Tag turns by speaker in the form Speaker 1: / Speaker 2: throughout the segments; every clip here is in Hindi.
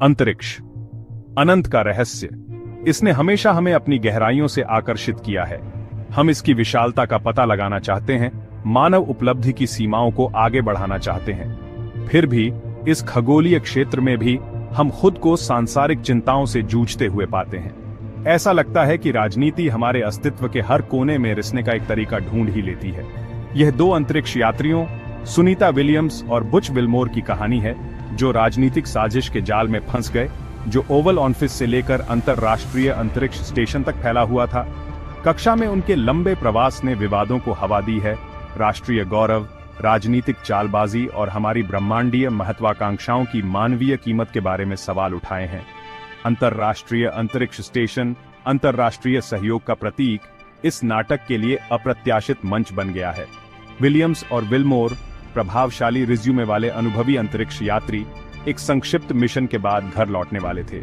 Speaker 1: अंतरिक्ष, अनंत का रहस्य, इसने हमेशा हमें अपनी गहराइयों से आकर्षित किया है। हम इसकी विशालता का पता लगाना चाहते हैं, मानव उपलब्धि की सीमाओं को आगे बढ़ाना चाहते हैं। फिर भी इस खगोलीय क्षेत्र में भी हम खुद को सांसारिक चिंताओं से जूझते हुए पाते हैं। ऐसा लगता है कि राजनीति हमारे अस्तित्व के हर कोने में रिसने का एक तरीका ढूंढ ही लेती है। यह दो अंतरिक्ष यात्रियों सुनीता विलियम्स और बुच विल्मोर की कहानी है, जो राजनीतिक साजिश के जाल में फंस गए, जो ओवल ऑफिस से लेकर अंतरराष्ट्रीय अंतरिक्ष स्टेशन तक फैला हुआ था। कक्षा में उनके लंबे प्रवास ने विवादों को हवा दी है, राष्ट्रीय गौरव, राजनीतिक चालबाजी और हमारी ब्रह्मांडीय महत्वाकांक्षाओं की मानवीय कीमत के बारे में सवाल उठाए हैं। अंतरराष्ट्रीय अंतरिक्ष स्टेशन अंतरराष्ट्रीय सहयोग का प्रतीक इस नाटक के लिए अप्रत्याशित मंच बन गया है। विलियम्स और विल्मोर प्रभावशाली रिज्यूमे वाले अनुभवी अंतरिक्ष यात्री एक संक्षिप्त मिशन के बाद घर लौटने वाले थे।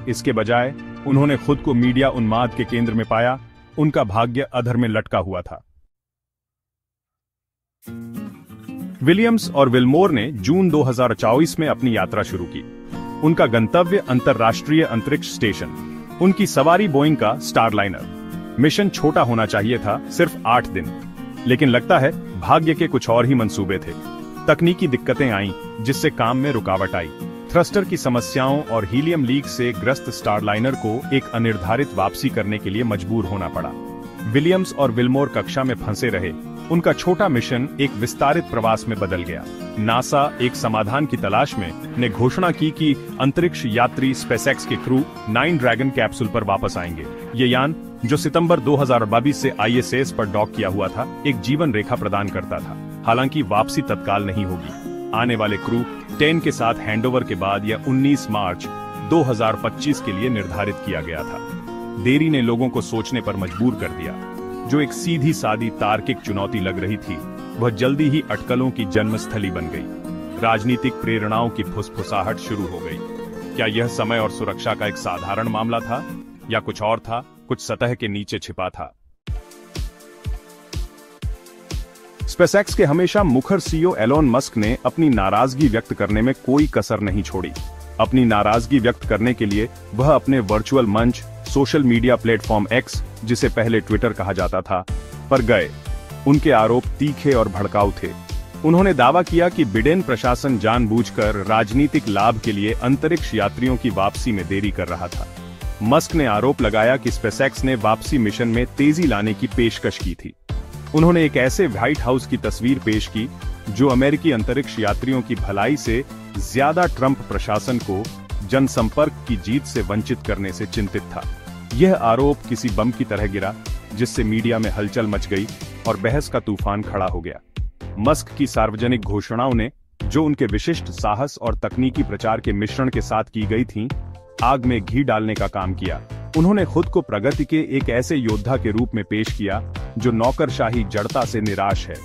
Speaker 1: इसके बजाय उन्होंने खुद को मीडिया उन्माद के केंद्र में पाया। उनका भाग्य अधर में लटका हुआ था। विलियम्स और विल्मोर ने जून 2024 में अपनी यात्रा शुरू की। उनका गंतव्य अंतरराष्ट्रीय अंतरिक्ष स्टेशन, उनकी सवारी बोइंग का स्टारलाइनर। मिशन छोटा होना चाहिए था, सिर्फ 8 दिन, लेकिन लगता है भाग्य के कुछ और ही मंसूबे थे। तकनीकी दिक्कतें आईं, जिससे काम में रुकावट आई। थ्रस्टर की समस्याओं और हीलियम लीक से ग्रस्त स्टारलाइनर को एक अनिर्धारित वापसी करने के लिए मजबूर होना पड़ा। विलियम्स और विल्मोर कक्षा में फंसे रहे। उनका छोटा मिशन एक विस्तारित प्रवास में बदल गया। नासा एक समाधान की तलाश में ने घोषणा की कि अंतरिक्ष यात्री स्पेसएक्स के क्रू 9 ड्रैगन कैप्सूल पर वापस आएंगे। ये यान, जो सितंबर 2022 से ISS पर डॉक किया हुआ था, एक जीवन रेखा प्रदान करता था। हालांकि वापसी तत्काल नहीं होगी। आने वाले क्रू 10 के साथ हैंडओवर के बाद या 19 मार्च 2025 के लिए निर्धारित किया गया था। देरी ने लोगों को सोचने पर मजबूर कर दिया। जो एक सीधी सादी तार्किक चुनौती लग रही थी, वह जल्दी ही अटकलों की जन्मस्थली बन गई। राजनीतिक प्रेरणाओं की फुसफुसाहट शुरू हो गई। क्या यह समय और सुरक्षा का एक साधारण मामला था, या कुछ और था, कुछ सतह के नीचे छिपा था? स्पेसएक्स के हमेशा मुखर CEO एलोन मस्क ने अपनी नाराजगी व्यक्त करने में कोई कसर नहीं छोड़ी। अपनी नाराजगी व्यक्त करने के लिए वह अपने वर्चुअल मंच, सोशल मीडिया प्लेटफॉर्म X, जिसे पहले ट्विटर कहा जाता था, पर गए। उनके आरोप तीखे और भड़काऊ थे। उन्होंने दावा किया कि बिडेन प्रशासन जानबूझकर राजनीतिक लाभ के लिए अंतरिक्ष यात्रियों की वापसी में देरी कर रहा था। मस्क ने आरोप लगाया कि स्पेसएक्स ने वापसी मिशन में तेजी लाने की पेशकश की थी। उन्होंने एक ऐसे व्हाइट हाउस की तस्वीर पेश की जो अमेरिकी अंतरिक्ष यात्रियों की भलाई से ज्यादा ट्रंप प्रशासन को जनसंपर्क की जीत से वंचित करने से चिंतित था। यह आरोप किसी बम की तरह गिरा, जिससे मीडिया में हलचल मच गई और बहस का तूफान खड़ा हो गया। मस्क की सार्वजनिक घोषणाओं ने, जो उनके विशिष्ट साहस और तकनीकी प्रचार के मिश्रण के साथ की गई थीं, आग में घी डालने का काम किया। उन्होंने खुद को प्रगति के एक ऐसे योद्धा के रूप में पेश किया जो नौकरशाही जड़ता से निराश है।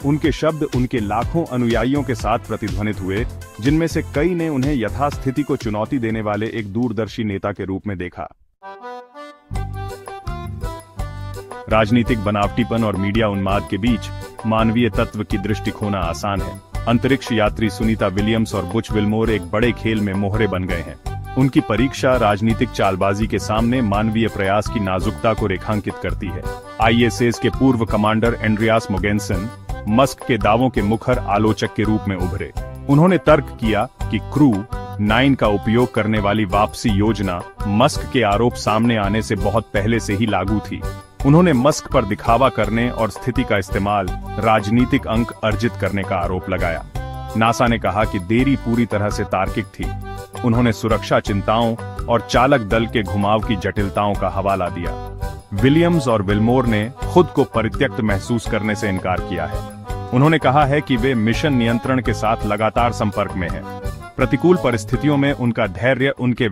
Speaker 1: उनके शब्द उनके लाखों अनुयायियों के साथ प्रतिध्वनित हुए, जिनमें से कई ने उन्हें यथास्थिति को चुनौती देने वाले एक दूरदर्शी नेता के रूप में देखा। राजनीतिक बनावटीपन और मीडिया उन्माद के बीच मानवीय तत्व की दृष्टि खोना आसान है। अंतरिक्ष यात्री सुनीता विलियम्स और बुच विल्मोर एक बड़े खेल में मोहरे बन गए हैं। उनकी परीक्षा राजनीतिक चालबाजी के सामने मानवीय प्रयास की नाजुकता को रेखांकित करती है। ISS के पूर्व कमांडर एंड्रियास मोगेनसन मस्क के दावों के मुखर आलोचक के रूप में उभरे। उन्होंने तर्क किया कि क्रू 9 का उपयोग करने वाली वापसी योजना मस्क के आरोप सामने आने से बहुत पहले से ही लागू थी। उन्होंने मस्क पर दिखावा करने और स्थिति का इस्तेमाल राजनीतिक अंक अर्जित करने का आरोप लगाया। नासा ने कहा कि देरी पूरी तरह से तार्किक थी। उन्होंने सुरक्षा चिंताओं और चालक दल के घुमाव की जटिलताओं का हवाला दिया। विलियम्स और विल्मोर ने खुद को परित्यक्त महसूस करने से इनकार किया है। उन्होंने कहा है कि वे मिशन नियंत्रण के साथ लगातार संपर्क में हैं। प्रतिकूल परिस्थितियों में उनका धैर्य उनके